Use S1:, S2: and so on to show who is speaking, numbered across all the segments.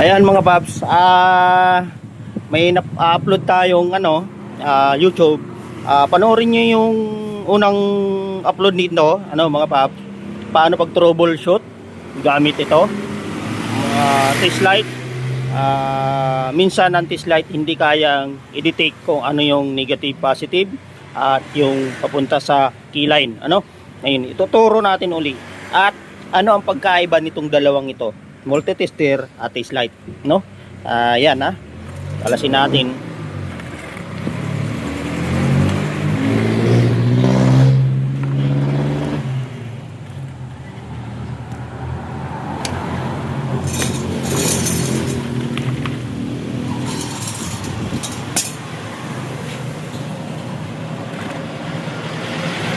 S1: Ayan mga paps, may upload tayong YouTube. Panoorin niyo yung unang upload nito, mga paps. Paano pag troubleshoot gamit ito. Test light. Minsan ang test light hindi kayang i-detect kung ano yung negative, positive at yung papunta sa keyline. Ngayon, ituturo natin uli. At ano ang pagkaiba nitong dalawang ito? Multitester at test light, yan kalasin natin.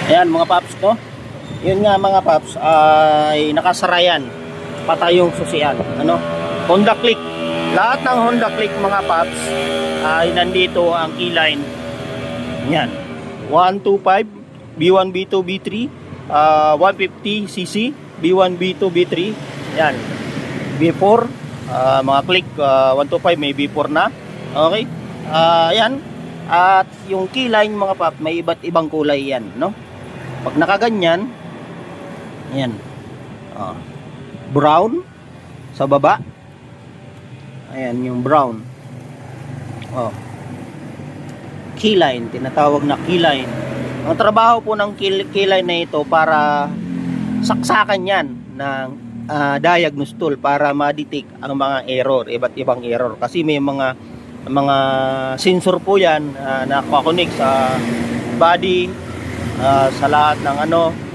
S1: Ayan mga paps, yun nga mga paps, ay nakasara yan, patay yung susian. Honda Click, lahat ng Honda Click mga paps ay nandito ang keyline. Yan 125 B1 B2 B3, 150cc B1 B2 B3. Yan B4, mga Click 125 may B4 na. Okay, yan. At yung keyline mga paps may iba't ibang kulay yan, pag nakaganyan, yan, brown sa baba. Ayan yung brown. Keyline, tinatawag na keyline. Ang trabaho po ng keyline na ito para saksakan yan ng diagnose tool para ma-detect ang mga error, iba't ibang error. Kasi may mga sensor po yan na nakakonect sa body, sa lahat ng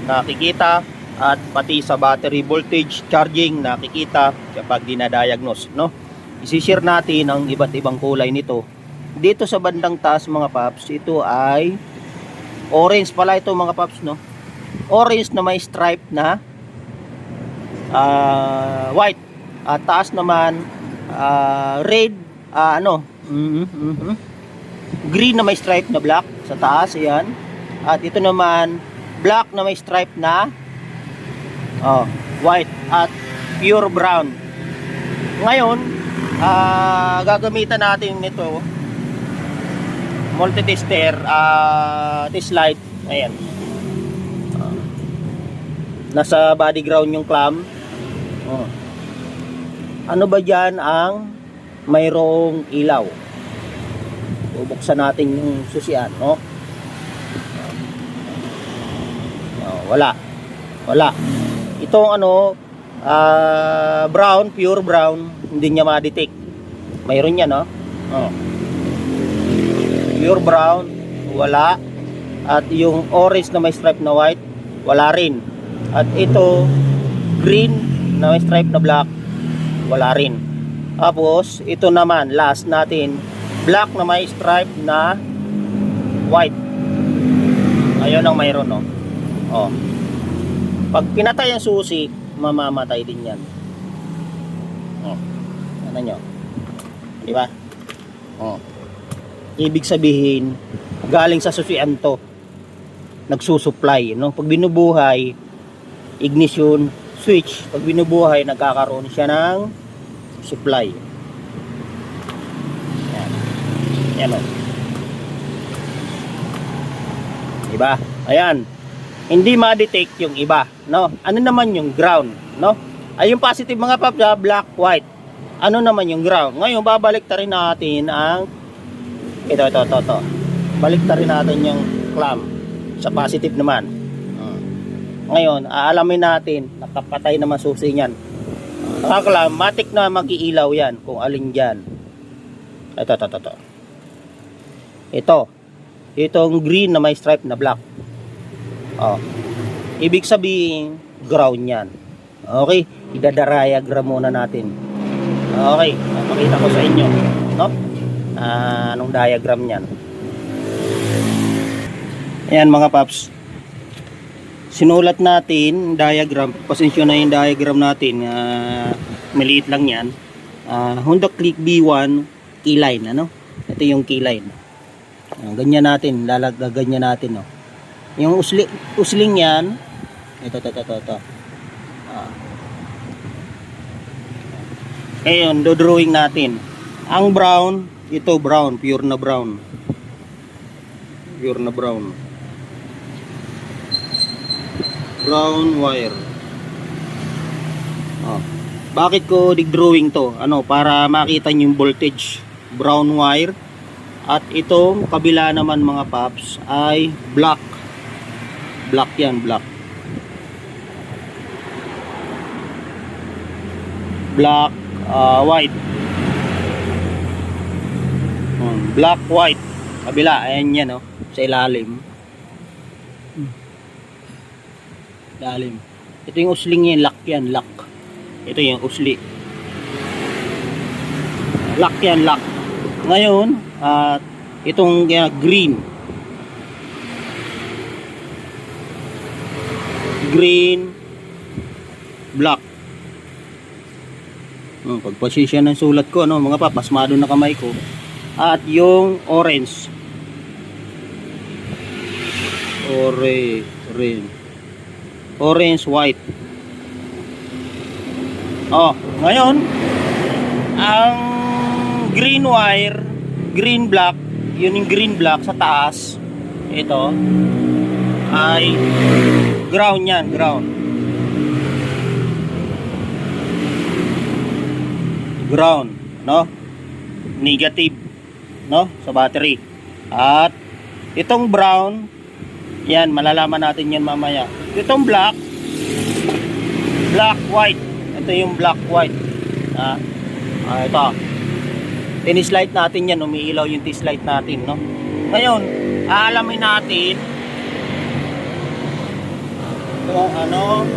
S1: nakikita, at pati sa battery voltage charging nakikita kapag dinadiagnose. Isi-share natin ang iba't ibang kulay nito. Dito sa bandang taas mga paps, ito ay orange pala ito mga paps, orange na may stripe na white, at taas naman red, green na may stripe na black sa taas. Ayan. At ito naman black na may stripe na white at pure brown. Ngayon, gagamitan natin nito multitester, test light. Ayan, nasa body ground yung clamp. Ano ba dyan ang mayroong ilaw? Bubuksan natin yung susian. Wala. Itong brown, pure brown, hindi niya ma-detect. Mayroon yan, pure brown, wala. At yung orange na may stripe na white, wala rin. At ito, green na may stripe na black, wala rin. Tapos, ito naman, last natin, black na may stripe na white. Ayun ang mayroon, Pag pinatay ang susi, mamamatay din yan. Ano nyo? Di ba? Ibig sabihin, galing sa susian to, nagsusupply. Pag binubuhay, ignition switch. Pag binubuhay, nagkakaroon siya ng supply. Yan. Diba? Ayan. Hindi ma-detect yung iba, Ano naman yung ground, Ay yung positive mga paps, black, white. Ano naman yung ground? Ngayon babalik ta rin natin ang ito. Balik ta rin natin yung clamp sa positive naman. Ngayon, aalamin natin, nakapatay naman susi niyan. Clamp, matik na mag-iilaw yan kung alin diyan. Ito. Itong green na may stripe na black. Ibig sabihin ground yan. Okay, idadarayagram muna natin. Okay, pakita ko sa inyo, anong diagram niyan. Ayan mga paps, sinulat natin diagram. Pasensya na yung diagram natin, maliit lang yan. Honda Click B1 keyline, ito yung keyline. Ganyan natin, ganyan natin, Yung usling yan, ito. Ngayon, do-drawing natin. Ang brown, ito brown, pure na brown. Pure na brown. Brown wire. Oh. Bakit ko dig-drawing to? Ano, para makita niyo yung voltage. Brown wire. At itong kabila naman mga paps ay black. Black yan, black. Black, white. Black, white. Kabila, ayan yan, oh, sa ilalim. Ilalim. Ito yung usling yan, lock yan, lock. Ito yung usli. Lock yan, lock. Ngayon, itong green. Green, black. Pagpasisya ng sulat ko, ano, mga pap, pasmado na kamay ko. At yung orange. Orange, white. Oh, ngayon, ang green wire, green black, yun yung green black sa taas. Ito ay ground yan, ground. Ground, no? Negative, no? Sa battery. At itong brown, yan, malalaman natin yan mamaya. Itong black, white. Ito yung black, white. Ito. Tinislight natin yan, umiilaw yung tislight natin, no? Ngayon, aalamin natin kung ano,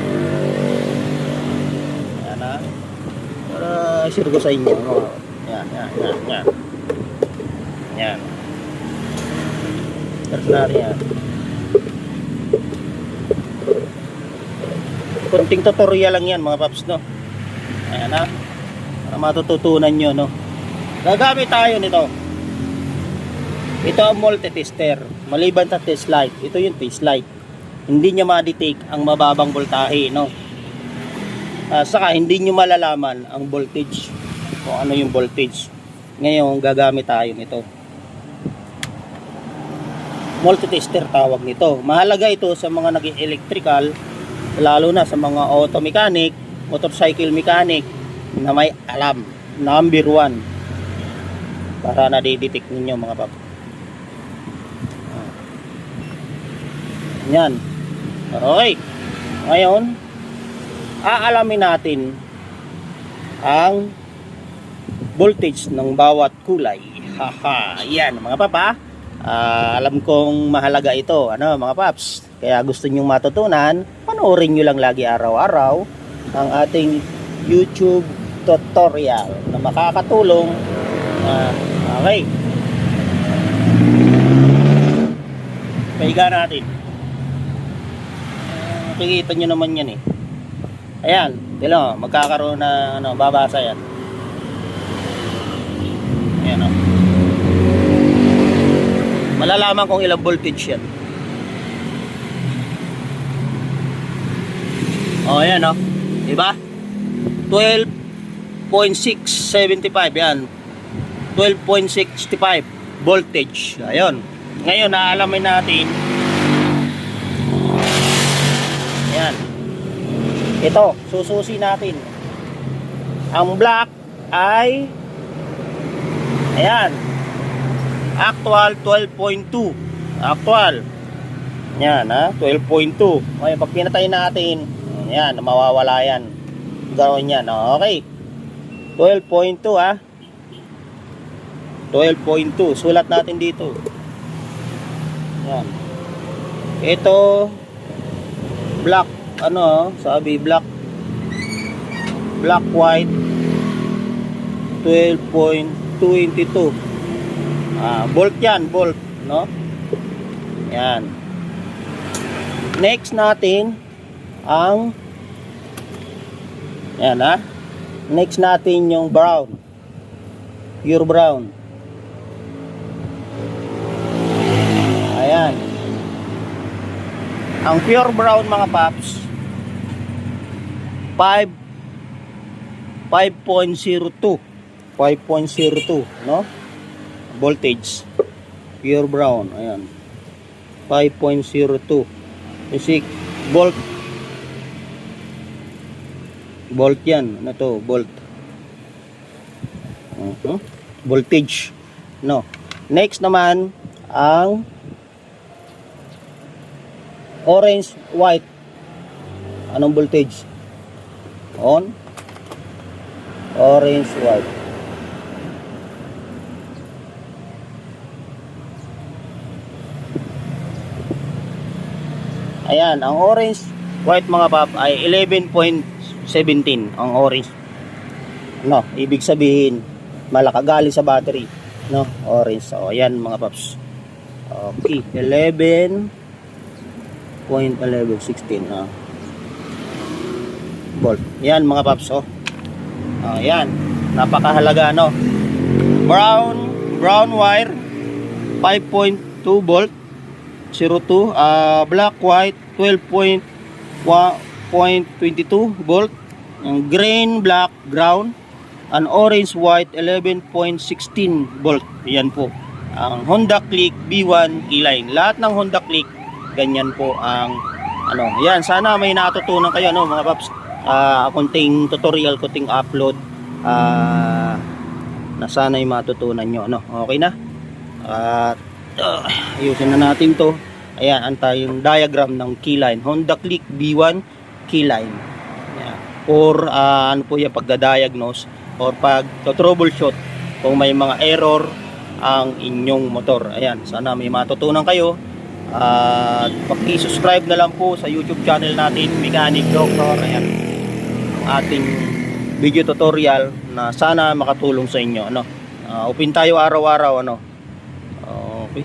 S1: yan na, para share ko sa inyo, no? Yan. Search natin yan. Kunting tutorial lang yan mga paps, no? Ayan na, para matututunan nyo, no? Gagamit tayo nito. Ito ang multi-tester. Maliban sa test light, ito yung test light. Hindi niya ma-detect ang mababang voltahe, no? Saka hindi niyo malalaman ang voltage. Kung ano yung voltage. Ngayon, gagamit tayo nito. Multi-tester tawag nito. Mahalaga ito sa mga nag-electrical, lalo na sa mga auto mechanic, motorcycle mechanic na may alam. Number 1. Para nadidetect ninyo mga pap. Yan. Okay. Ngayon, aalamin natin ang voltage ng bawat kulay. Haha. Yan mga papa. Alam kong mahalaga ito, ano mga paps. Kaya gusto niyo matutunan, panoorin niyo lang lagi araw-araw ang ating YouTube tutorial na makakatulong. Okay. Pahiga natin. Nakikita nyo naman yan eh. Ayan. Dilo, magkakaroon na ano, babasa yan. Ayan o. Malalaman kung ilang voltage yan. O, ayan o. Diba? 12.675 yan. 12.65 voltage. Ayun. Ngayon, naalamin natin. Ayan. Ito, sususi natin. Ang black ay ayan. Actual 12.2. Actual. Yan, ha? 12.2. Ngayon, pag pinatay natin, ayan, mawawala yan. Gawin yan. Okay. 12.2, ha? 12.2. Sulat natin dito. Yan. Ito black, ano, sabi black white 12.22. Volt yan, volt, no? Yan. Next natin ang yan, ha? Next natin yung brown. Pure brown. Ayan. Ang pure brown mga paps 5 5.02. 5.02, no? Voltage. Pure brown. Ayan. 5.02. Music. Volt. Volt yan. Ano to? Volt. Voltage. No. Next naman, ang orange, white. Anong voltage? On. Orange, white. Ayan, ang orange, white mga pop ay 11.17 ang orange. No, ibig sabihin malakagali sa battery, no? Orange. So, ayan mga pops. Okay, 11.1116 volt. Yan mga pops, oh. Ayan, napakahalaga, no? Brown wire 5.2 volt 02, black white 12.22 volt, ang green black ground, and orange white 11.16 volt. Yan po ang Honda Click B1 keyline. Lahat ng Honda Click ganyan po ang ano. Yan, sana may natutunan kayo, no mga paps. Kunting tutorial, kunting upload na sana ay matutunan nyo, no? Okay na. At ayusin na natin to. Ayan, yung diagram ng keyline, Honda Click B1 keyline. Ayan. Or ano po yung pagda-diagnose or pag-troubleshoot kung may mga error ang inyong motor. Ayan, sana may matutunan kayo. At paki-subscribe na lang po sa YouTube channel natin, Mechanic Doctor. Ayan, ating video tutorial na sana makatulong sa inyo, ano. Open tayo araw-araw, ano. Okay.